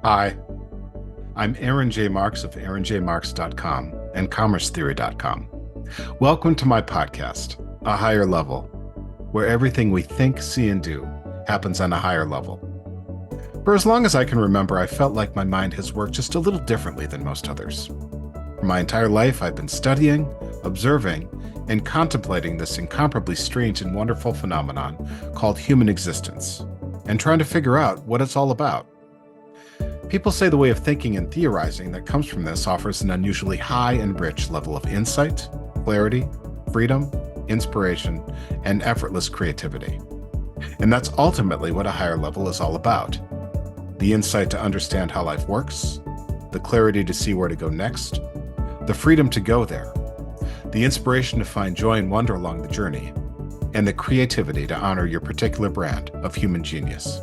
Hi, I'm Aaron J. Marks of aaronjmarks.com and commercetheory.com. Welcome to my podcast, A Higher Level, where everything we think, see, and do happens on a higher level. For as long as I can remember, I felt like my mind has worked just a little differently than most others. For my entire life, I've been studying, observing, and contemplating this incomparably strange and wonderful phenomenon called human existence, and trying to figure out what it's all about. People say the way of thinking and theorizing that comes from this offers an unusually high and rich level of insight, clarity, freedom, inspiration, and effortless creativity. And that's ultimately what a higher level is all about. The insight to understand how life works, the clarity to see where to go next, the freedom to go there, the inspiration to find joy and wonder along the journey, and the creativity to honor your particular brand of human genius.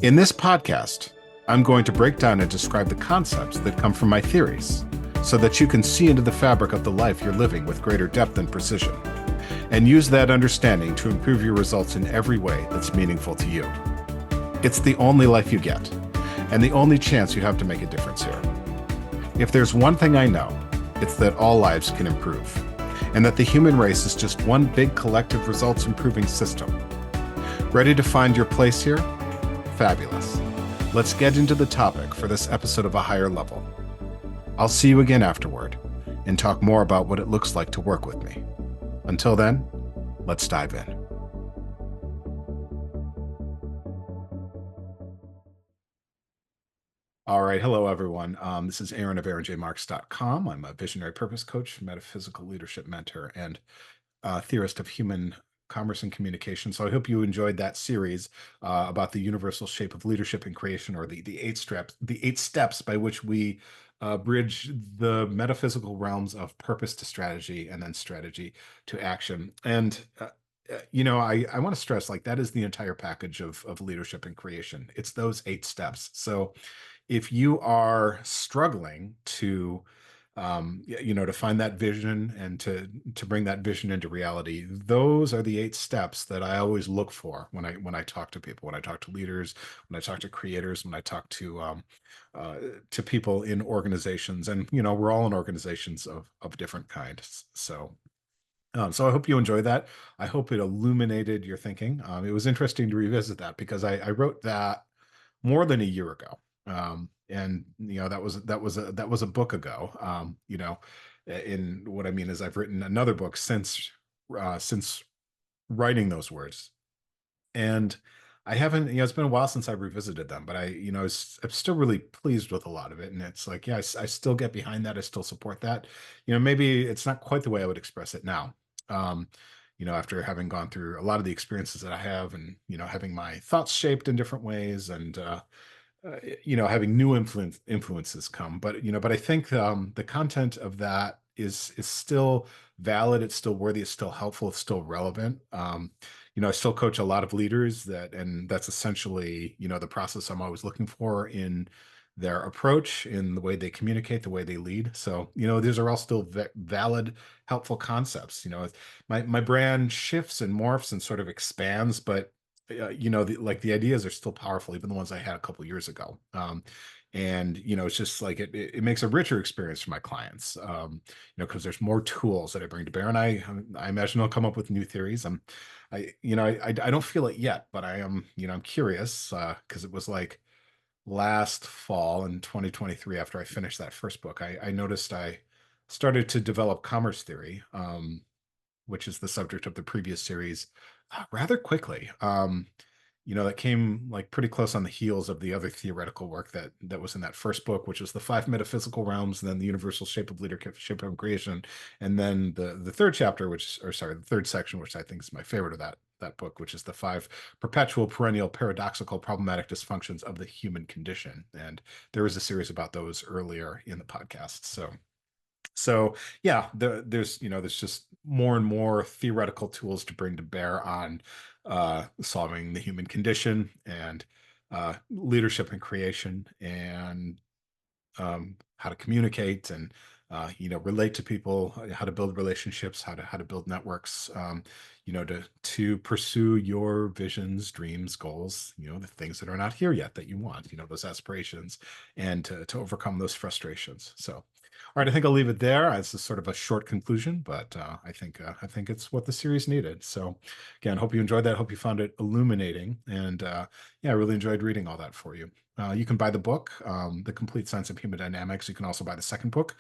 In this podcast, I'm going to break down and describe the concepts that come from my theories so that you can see into the fabric of the life you're living with greater depth and precision, and use that understanding to improve your results in every way that's meaningful to you. It's the only life you get, and the only chance you have to make a difference here. If there's one thing I know, it's that all lives can improve, and that the human race is just one big collective results improving system. Ready to find your place here? Fabulous. Let's get into the topic for this episode of A Higher Level. I'll see you again afterward and talk more about what it looks like to work with me. Until then, let's dive in. All right. Hello, everyone. This is Aaron of aaronjmarks.com. I'm a visionary purpose coach, metaphysical leadership mentor, and theorist of human commerce and communication. So I hope you enjoyed that series about the universal shape of leadership and creation, or the eight steps by which we bridge the metaphysical realms of purpose to strategy and then strategy to action. And I want to stress, like, that is the entire package of leadership and creation. It's those 8 steps. So if you are struggling to to find that vision and to bring that vision into reality, those are the 8 steps that I always look for when I talk to people, when I talk to leaders, when I talk to creators, when I talk to people in organizations. And we're all in organizations of different kinds. So I hope you enjoyed that. I hope it illuminated your thinking. It was interesting to revisit that because I wrote that more than a year ago. And that was a book ago. In what I mean is I've written another book since writing those words. And I haven't, it's been a while since I revisited them, but I'm still really pleased with a lot of it. And it's like, yeah, I still get behind that. I still support that. Maybe it's not quite the way I would express it now. Um, After having gone through a lot of the experiences that I have, and, having my thoughts shaped in different ways, and, having new influences come. But I think the content of that is still valid. It's still worthy. It's still helpful. It's still relevant. I still coach a lot of leaders and that's essentially, the process I'm always looking for in their approach, in the way they communicate, the way they lead. So, these are all still valid, helpful concepts. My brand shifts and morphs and sort of expands, but the ideas are still powerful, even the ones I had a couple years ago. And it's just like it makes a richer experience for my clients. Because there's more tools that I bring to bear, and I imagine I'll come up with new theories. I don't feel it yet, but I am, I'm curious, because it was like last fall in 2023, after I finished that first book, I noticed I started to develop commerce theory, which is the subject of the previous series, rather quickly. That came like pretty close on the heels of the other theoretical work that was in that first book, which was the 5 metaphysical realms, and then the universal shape of leadership, shape of creation, and then the third chapter, the third section, which I think is my favorite of that book, which is the 5 perpetual, perennial, paradoxical, problematic dysfunctions of the human condition. And there was a series about those earlier in the podcast. So yeah, there's just more and more theoretical tools to bring to bear on solving the human condition, and leadership and creation, and how to communicate, and relate to people, how to build relationships, how to build networks, to pursue your visions, dreams, goals, the things that are not here yet that you want, those aspirations, and to overcome those frustrations. So, all right, I think I'll leave it there. It's a sort of a short conclusion, but I think it's what the series needed. So, again, hope you enjoyed that. Hope you found it illuminating, and yeah, I really enjoyed reading all that for you. You can buy the book, The Complete Science of Human Dynamics. You can also buy the second book,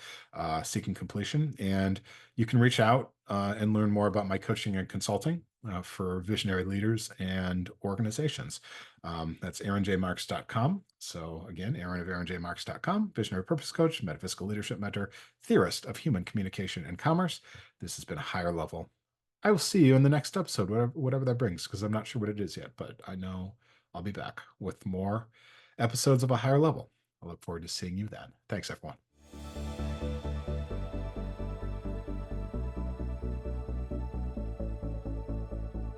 Seeking Completion, and you can reach out and learn more about my coaching and consulting for visionary leaders and organizations. That's aaronjmarks.com. So again, Aaron of aaronjmarks.com, visionary purpose coach, metaphysical leadership mentor, theorist of human communication and commerce. This has been a higher level. I will see you in the next episode, whatever that brings, because I'm not sure what it is yet, but I know I'll be back with more episodes of a higher level. I look forward to seeing you then. Thanks, everyone.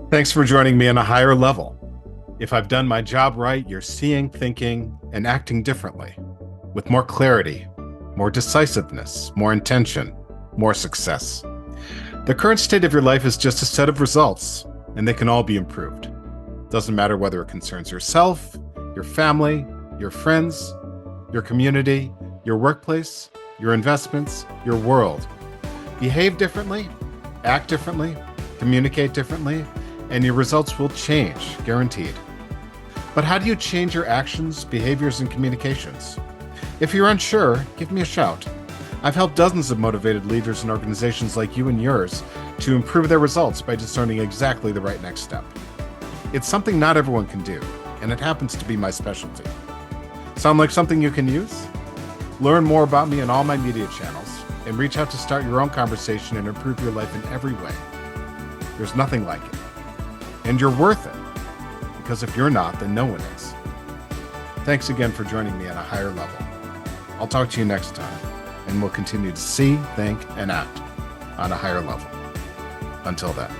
Thanks for joining me on a higher level. If I've done my job right, you're seeing, thinking, and acting differently, with more clarity, more decisiveness, more intention, more success. The current state of your life is just a set of results, and they can all be improved. Doesn't matter whether it concerns yourself, your family, your friends, your community, your workplace, your investments, your world. Behave differently, act differently, communicate differently, and your results will change, guaranteed. But how do you change your actions, behaviors, and communications? If you're unsure, give me a shout. I've helped dozens of motivated leaders and organizations like you and yours to improve their results by discerning exactly the right next step. It's something not everyone can do, and it happens to be my specialty. Sound like something you can use? Learn more about me on all my media channels and reach out to start your own conversation and improve your life in every way. There's nothing like it. And you're worth it, because if you're not, then no one is. Thanks again for joining me on a higher level. I'll talk to you next time, and we'll continue to see, think, and act on a higher level. Until then.